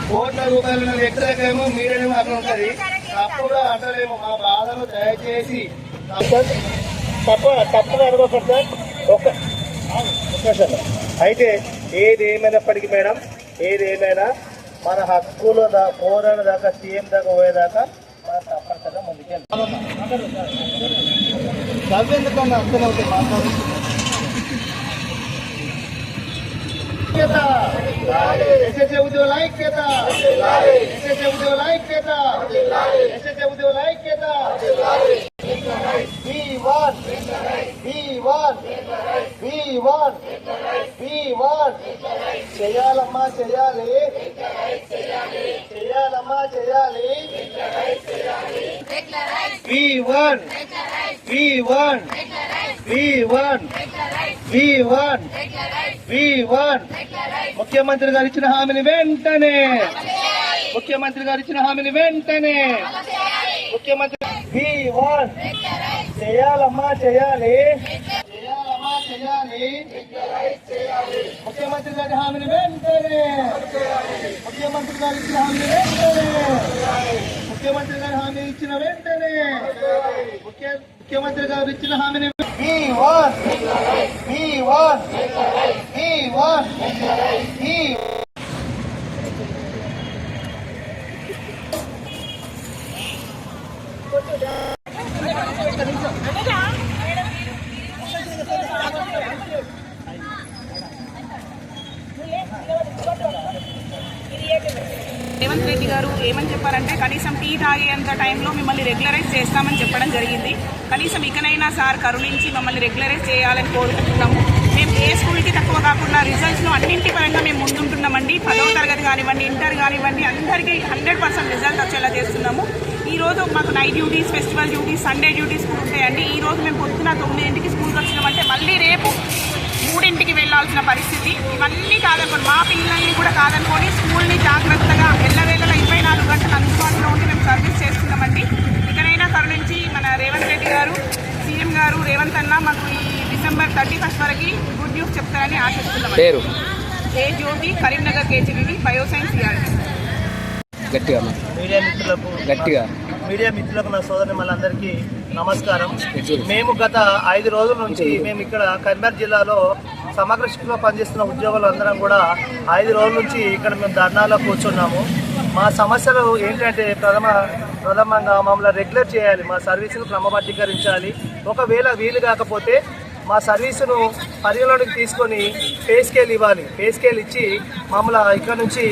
కోట్ల రూపాయల వ్యక్తులకేమో మీరేమో అక్కడ ఉంటుంది. తప్పుగా అంటలేము. మా బాధను దయచేసి తప్పుగా అడగకూడదు సార్. ఒక్క అయితే ఏదేమైనప్పటికీ మేడం, ఏదేమైనా మన హక్కుల పోరాట దాకా సీఎం దాకా పోయేదాకా మనం తప్పనిసరిగా ముందుకెళ్తాం. చదివేందుకన్నా అర్థమవుతాయి మాట్లాడు. ఎస్ఎస్ఏ ఉద్యోగుల ఐక్యత, ఎస్ఎస్ఏ ఉద్యోగుల ఐక్యత, ఎస్ఎస్ఏ ఉద్యోగుల ఐక్యత. చేయాలమ్మా చేయాలి, చేయాలమ్మా చేయాలి. ముఖ్యమంత్రి గారు ఇచ్చిన హామీని వెంటనే, ముఖ్యమంత్రి గారు ఇచ్చిన హామీని వెంటనే ముఖ్యమంత్రి చేయాలమ్మా చేయాలి, చేయాలమ్మా చేయాలి. ముఖ్యమంత్రి గారి హామీని వెంటనే, ముఖ్యమంత్రి గారు ఇచ్చిన హామీని వెంటనే, ముఖ్యమంత్రి గారి హామీ ఇచ్చిన వెంటనే, ముఖ్యమంత్రి గారు ఇచ్చిన హామీని రేవంత్ రెడ్డి గారు ఏమని చెప్పారంటే కనీసం టీ తాగేంత టైంలో మిమ్మల్ని రెగ్యులరైజ్ చేస్తామని చెప్పడం జరిగింది. కనీసం ఇకనైనా సార్ కరుణించి మమ్మల్ని రెగ్యులరైజ్ చేయాలని కోరుకుంటున్నాము. మేము ఏ స్కూల్కి తక్కువ కాకుండా రిజల్ట్స్లో అన్నింటి పరంగా మేము ముందుంటున్నామండి. 10వ తరగతి కానివ్వండి, ఇంటర్ కానివ్వండి, అందరికీ 100% రిజల్ట్ వచ్చేలా చేస్తున్నాము. ఈ రోజు మాకు night duties, festival duties, Sunday duties కూడా ఉంటాయండి. ఈ రోజు మేము పొద్దున 9ంటికి స్కూల్కి వచ్చినామంటే మళ్ళీ రేపు 3ంటికి వెళ్లాల్సిన పరిస్థితి. ఇవన్నీ కాదనుకోండి, మా పిల్లల్ని కూడా కాదనుకొని స్కూల్ని జాగ్రత్తగా ఎల్లవేళలా 24 గంటలు అందుబాటులో ఉండి మేము సర్వీస్ చేస్తున్నామండి. ఇకనైనా కరుణించి మన రేవంత్ రెడ్డి గారు, సీఎం గారు రేవంత్ అన్న మాకు ఈ December 31 వరకు గుడ్ న్యూస్ చెప్తారని ఆశిస్తున్నాం. ఏ జ్యోతి, కరీంనగర్ కేజీబీ, బయోసైన్స్ ఇయాలి. మీడియా మిత్రులకు నా సోదరుని మళ్ళందరికీ నమస్కారం. మేము గత 5 రోజుల నుంచి మేము ఇక్కడ కరీంనగర్ జిల్లాలో సమగ్ర శిక్షలో పనిచేస్తున్న ఉద్యోగులు అందరం కూడా 5 రోజుల నుంచి ఇక్కడ మేము ధర్నాలో కూర్చున్నాము. మా సమస్యలు ఏంటంటే ప్రథమంగా మమ్మల్ని రెగ్యులర్ చేయాలి, మా సర్వీసును క్రమబద్ధీకరించాలి. ఒకవేళ వీలు కాకపోతే మా సర్వీసును పరిగణలోకి తీసుకొని పే స్కేల్ ఇవ్వాలి. పే స్కేల్ ఇచ్చి మమ్మల్ని ఇక్కడ నుంచి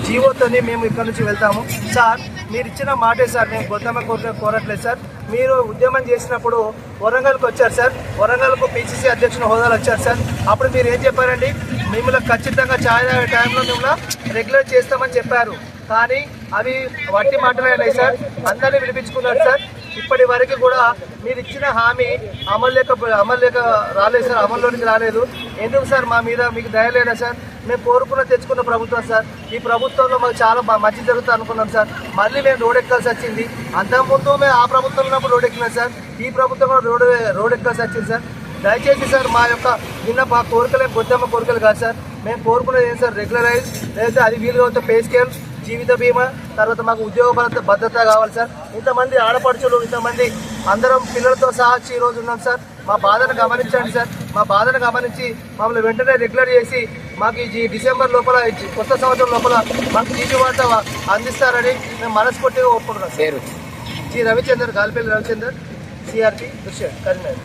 జీవోతోని మేము ఇక్కడ నుంచి వెళ్తాము. సార్ మీరు ఇచ్చిన మాటే సార్, మేము గొంతమ్మ కోరట్లేదు సార్. మీరు ఉద్యమం చేసినప్పుడు వరంగల్కి వచ్చారు సార్, వరంగల్కు PCC అధ్యక్షుల హోదాలు వచ్చారు సార్. అప్పుడు మీరు ఏం చెప్పారండి, మిమ్మల్ని ఖచ్చితంగా ఛాయ్ తాగే టైంలో మిమ్మల్ని రెగ్యులర్ చేస్తామని చెప్పారు. కానీ అవి వట్టి మాటలే ఉన్నాయి సార్. అందరినీ వినిపించుకున్నారు సార్. ఇప్పటి వరకు కూడా మీరు ఇచ్చిన హామీ అమలు రాలేదు సార్, అమల్లోనికి రాలేదు. ఎందుకు సార్ మా మీద మీకు దయ లేదా సార్? మేము కోరుకున్న తెచ్చుకున్న ప్రభుత్వం సార్. ఈ ప్రభుత్వంలో మాకు చాలా మంచి జరుగుతుంది అనుకున్నాం సార్. మళ్ళీ మేము రోడ్ ఎక్కాల్సి వచ్చింది. అంతకుముందు మేము ఆ ప్రభుత్వంలో ఉన్నప్పుడు రోడ్ ఎక్కినాం సార్. ఈ ప్రభుత్వంలో రోడ్ ఎక్కాల్సి వచ్చింది సార్. దయచేసి సార్ మా యొక్క మా కోరికలు గొంతమ్మ కోరికలు కాదు సార్. మేము కోరుకున్నది ఏం సార్, రెగ్యులరైజ్ లేదా అది వీలుగా అవుతే పే స్కేల్, జీవిత బీమా, తర్వాత మాకు ఉద్యోగ భద్రత కావాలి సార్. ఇంతమంది ఆడపడుచులు, ఇంతమంది అందరం పిల్లలతో సహా ఈ రోజు ఉన్నాం సార్. మా బాధను గమనించండి సార్. మా బాధను గమనించి మమ్మల్ని వెంటనే రెగ్యులర్ చేసి మాకు ఈ డిసెంబర్ లోపల, కొత్త సంవత్సరం లోపల మాకు జీవి వార్త అందిస్తారని మేము మనస్ఫూర్తిగా ఒప్పుకుంటున్నాం. జి రవిచందర్, గాలిపల్లి రవిచందర్, CRP దృశ్యం, కరీంనగర్.